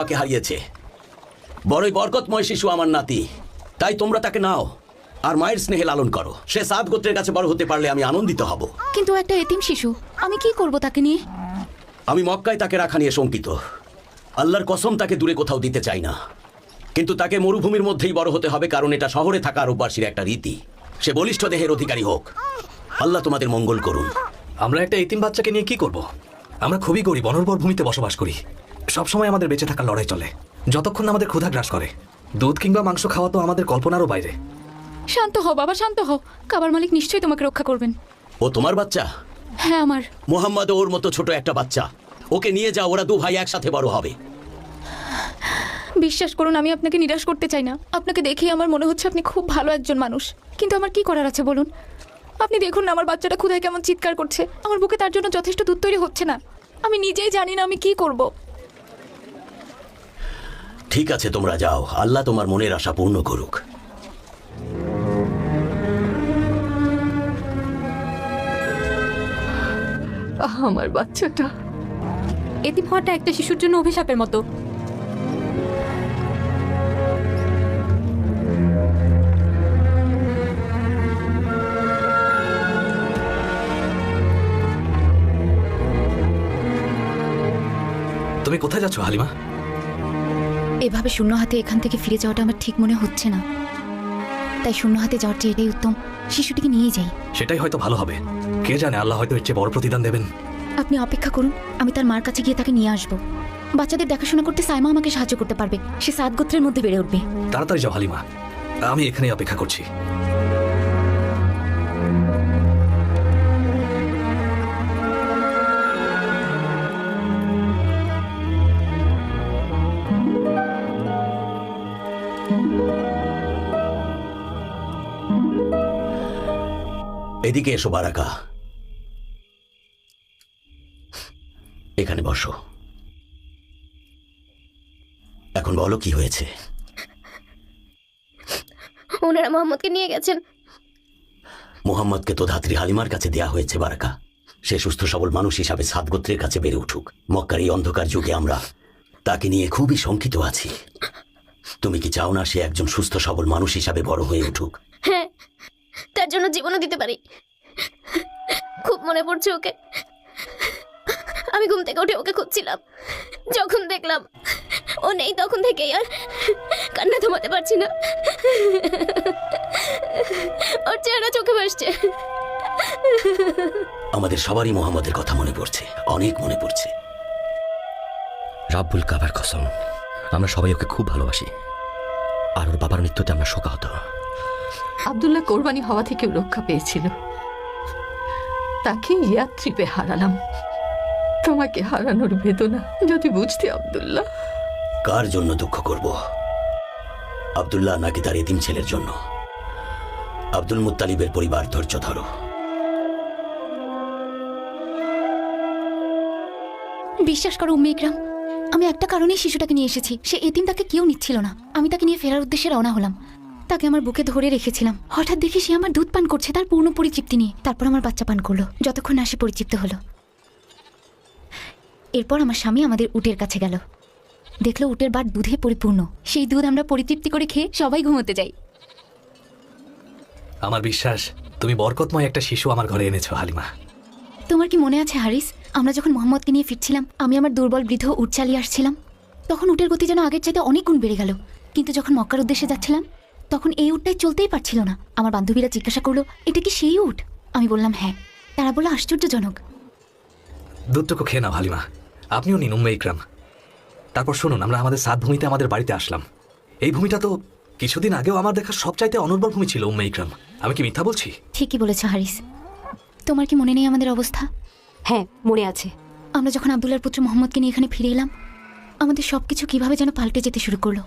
তাকে হারিয়েছে। বড়ই বরকতময় শিশু আমার নাতি, তাই তোমরা তাকে নাও আর মায়ের স্নেহে লালন করো। সে সাদ গোত্রের কাছে বড় হতে পারলে আমি আনন্দিত হব। কিন্তু একটা এতিম শিশু, আমি কি করব তাকে নিয়ে? আমি মক্কায় তাকে রাখা নিয়ে শঙ্কিত। আল্লাহর কসম তাকে দূরে কোথাও দিতে চাই না, কিন্তু তাকে মরুভূমির মধ্যেই বড় হতে হবে, কারণ এটা শহরে থাকা আরববাসীর একটা রীতি। সে বলিষ্ঠ দেহের অধিকারী হোক। আল্লাহ তোমাদের মঙ্গল করুন। আমরা একটা এতিম বাচ্চাকে নিয়ে কি করব? আমরা খুবই গরিব, অনুর্বর ভূমিতে বসবাস করি। সবসময় আমাদের বেঁচে থাকার লড়াই চলে, যতক্ষণ না আমাদের ক্ষুধা গ্রাস করে। দুধ কিংবা মাংস খাওয়া তো আমাদের কল্পনারও বাইরে। শান্ত হও বাবা, শান্ত হও। কাবার মালিক নিশ্চয়ই তোমাকে রক্ষা করবেন। ও তোমার বাচ্চা? হ্যাঁ আমার। মোহাম্মদ ওর মতো ছোট একটা বাচ্চা, ওকে নিয়ে যাও, ওরা দু ভাই একসাথে বড় হবে। বিশ্বাস করুন, আমি আপনাকে নিরাশ করতে চাই না। আপনাকে দেখেই আমার মনে হচ্ছে আপনি খুব ভালো একজন মানুষ, কিন্তু আমার কি করার আছে বলুন? আপনি দেখুন না আমার বাচ্চাটা ক্ষুধায় কেমন চিৎকার করছে। আমার বুকে তার জন্য যথেষ্ট দুধ তৈরি হচ্ছে না। আমি নিজেই জানি না আমি কি করব। ঠিক আছে, তোমরা যাও, আল্লাহ তোমার মনের আশা পূর্ণ করুক। আমার বাচ্চাটা। এতিম হওয়াটা একটা শিশুর জন্য অভিশাপের মতো। তুমি কোথায় যাচ্ছ হালিমা? এভাবে শূন্য হাতে এখান থেকে ফিরে যাওয়াটা আমার ঠিক মনে হচ্ছে না, তাই শূন্য হাতে যাওয়ার চেয়ে এটাই উত্তম। শিশুটিকে নিয়ে যাই। সেটাই হয়তো ভালো হবে। কে জানে, আল্লাহ হয়তো এর চেয়ে বড় প্রতিদান দেবেন। আপনি অপেক্ষা করুন, আমি তার মার কাছে গিয়ে তাকে নিয়ে আসবো। বাচ্চাদের দেখাশোনা করতে সাইমা আমাকে সাহায্য করতে পারবে। সে সাত গোত্রের মধ্যে বেড়ে উঠবে। তাড়াতাড়ি যাও হালিমা, আমি এখানেই অপেক্ষা করছি। এদিকে এসো বারাকা, এখানে বসো। এখন বলো কি হয়েছে? ওনারা মোহাম্মদকে নিয়ে গেছেন। মোহাম্মদকে তো ধাত্রী হালিমার কাছে দেয়া হয়েছে বারাকা। সে সুস্থ সবল মানুষ হিসাবে সাত গোত্রের কাছে বেড়ে উঠুক। মক্কার এই অন্ধকার যুগে আমরা তাকে নিয়ে খুবই শঙ্কিত আছি। তুমি কি চাও না সে একজন সুস্থ সবল মানুষ হিসাবে বড় হয়ে উঠুক? হ্যাঁ, তার জন্য জীবনও দিতে পারি। খুব মনে পড়ছে ওকে। আমি ঘুম থেকে উঠে ওকে খুঁজছিলাম। যখন দেখলাম ও নেই, তখন থেকেই আর কান্না থামাতে পারছি না। ওর চেহারা চোখে ভাসছে। আমাদের সবারই মোহাম্মদের কথা মনে পড়ছে, অনেক মনে পড়ছে। রাব্বুল কাবার কসম, আমরা সবাই ওকে খুব ভালোবাসি, আর ওর বাবার মৃত্যুতে আমরা শোকাহত। আব্দুল্লাহ কোরবানি হওয়া থেকে রক্ষা পেয়েছিল, তাকে ইয়াত্রিপে হারালাম। তোমাকে হারানোর বেদনা যদি বুঝতে আব্দুল্লাহ। কার জন্য দুঃখ করব? আব্দুল্লাহ নাকি তার এতিম ছেলের জন্য? আব্দুল মুত্তালিবের পরিবার, ধৈর্য ধরো। বিশ্বাস করো উম্মে ইকরাম, আমি একটা কারণেই শিশুটাকে নিয়ে এসেছি। সে এতিম, তাকে কেউ নিচ্ছিল না। আমি তাকে নিয়ে ফেরার উদ্দেশ্যে রওনা হলাম। তাকে আমার বুকে ধরে রেখেছিলাম। হঠাৎ দেখি সে আমার দুধ পান করছে, তার পূর্ণ পরিচিপ্তি নিয়ে। তারপর আমার বাচ্চা পান করলো, যতক্ষণ না সে পরিচিপ্ত হলো। এরপর আমার স্বামী আমাদের উটের কাছে গেল, দেখলো উটের বাট দুধে পরিপূর্ণ। সেই দুধ আমরা পরিতৃপ্তি করে খেয়ে সবাই ঘুমোতে যাই। আমার বিশ্বাস তুমি বরকতময় একটা শিশু আমার ঘরে এনেছো হালিমা। তোমার কি মনে আছে হারিস, আমরা যখন মোহাম্মদকে নিয়ে ফিরছিলাম, আমি আমার দুর্বল বৃদ্ধ উট চালিয়ে আসছিলাম। তখন উটের গতি যেন আগের চাইতে অনেক গুণ বেড়ে গেল। কিন্তু যখন মক্কার উদ্দেশ্যে যাচ্ছিলাম, তখন এই উটটাই চলতেই পারছিল না। আমার বান্ধবীরা জিজ্ঞাসা করলো, এটা কি সেই উট? আমি বললাম হ্যাঁ। তারা বললো আশ্চর্যজনক। দুধটুকু খেয়ে নাও হালিমা, আপনিও নিন উম্মে ইকরাম। তারপর শুনুন, আমরা আমাদের সাত ভূমিতে আমাদের বাড়িতে আসলাম। এই ভূমিটা তো কিছুদিন আগেও আমার দেখা সবচাইতে অনুর্বর ভূমি ছিল উম্মে ইকরাম। আমি কি মিথ্যা বলছি? ঠিকই বলেছ হারিস। তোমার কি মনে নেই আমাদের অবস্থা? হ্যাঁ, মনে আছে। আমরা যখন আব্দুল্লাহর পুত্র মোহাম্মদকে নিয়ে এখানে ফিরে এলাম, আমাদের সবকিছু কিভাবে যেন পাল্টে যেতে শুরু করলো।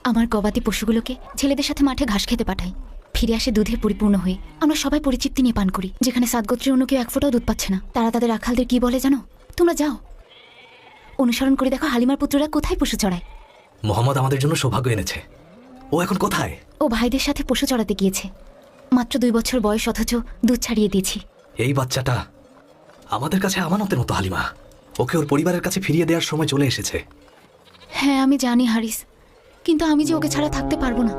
আমার গবাদি পশুগুলোকে ছেলেদের সাথে মাঠে ঘাস খেতে পাঠাই, ফিরে আসে দুধে পরিপূর্ণ হয়ে। আমরা সবাই পরিচিপ্তি নিয়ে পান করি। যেখানে সাত গোত্রের অন্য কেউ এক ফোঁটাও দুধ পাচ্ছে না, তারা তাদের রাখালদের কি বলে জানো? তোমরা যাও, অনুসরণ করে দেখো হালিমার পুত্ররা কোথায় পশু চড়ায়। মোহাম্মদ আমাদের জন্য সৌভাগ্য এনেছে। ও এখন কোথায়? ও ভাইদের সাথে পশু চড়াতে গিয়েছে। মাত্র 2 বছর বয়স, অথচ দুধ ছাড়িয়ে দিয়েছি। এই বাচ্চাটা আমাদের কাছে আমানতের মতো হালিমা। ওকে ওর পরিবারের কাছে ফিরিয়ে দেওয়ার সময় চলে এসেছে। হ্যাঁ আমি জানি হারিস, কিন্তু আমি যে ওকে ছাড়া থাকতে পারবো না।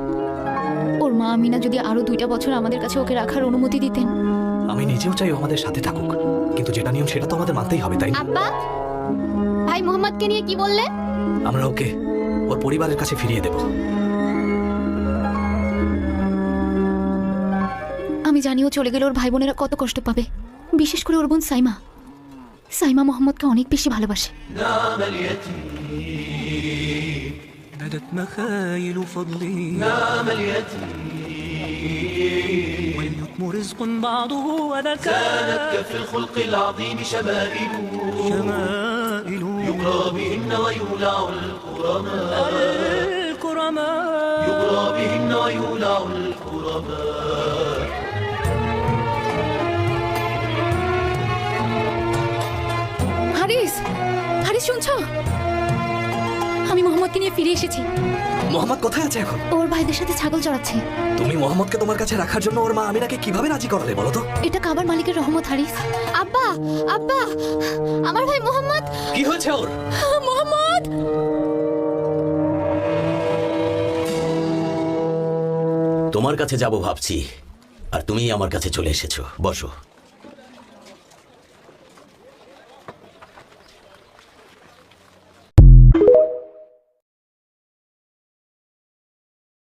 ওর মা আমিনা যদি আরো 2টা বছর আমাদের কাছে ওকে রাখার অনুমতি দিতেন। আমি নিজেও চাই ও আমাদের সাথে থাকুক, কিন্তু যেটা নিয়ম সেটা তো আমাদের মানতেই হবে, তাই না? আব্বা, ভাই মোহাম্মদকে নিয়ে কি বললে? আমরা ওকে ওর পরিবারের কাছে ফিরিয়ে দেব। আমি জানি ও চলে গেলে ওর ভাই বোনেরা কত কষ্ট পাবে, বিশেষ করে ওর বোন সাইমা। সাইমা মোহাম্মদকে অনেক বেশি ভালোবাসে। بدت مخايل فضلي نام اليتيم واليتم رزق بعضه وذكاء كانت كف الخلق العظيم شمائل شمائل يقرى بهن ويولع الكرماء الكرماء يقرى بهن ويولع الكرماء হারিস, হারিস শুনছো? আমি মোহাম্মদকে নিয়ে ফিরে এসেছি। মোহাম্মদ কোথায় আছে এখন? ওর ভাইদের সাথে ছাগল চড়াচ্ছে। তুমি মোহাম্মদকে তোমার কাছে রাখার জন্য ওর মা আমিনাকে কিভাবে রাজি করালে বলো তো? এটা কাবার মালিকের রহমত হারিস। আব্বা, আব্বা, আমার ভাই মোহাম্মদ, কি হয়েছে ওর? মোহাম্মদ! তোমার কাছে যাব ভাবছি, আর তুমি আমার কাছে চলে এসেছো। বসো।